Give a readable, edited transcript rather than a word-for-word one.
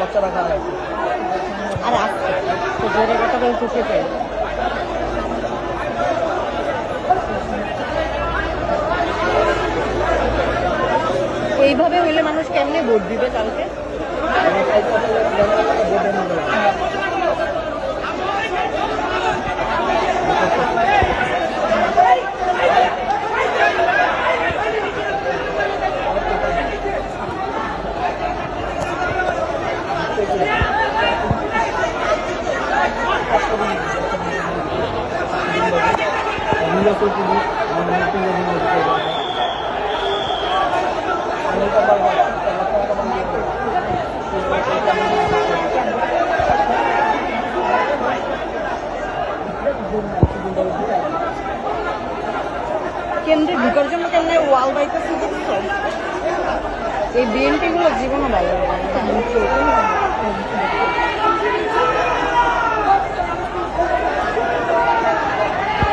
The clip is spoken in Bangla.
বাচ্চা রাখা আছে। আর আসছে তো জোরে কথা বলতে চাই। এইভাবে হইলে মানুষ কেমনে ভোট দিবে কালকে? কেন্দ্রে ঢুকার জন্য কেমন ওয়াল বাইতেছে দেখছো? এই বিএনপি গুলো জীবনও ভালো লাগে না।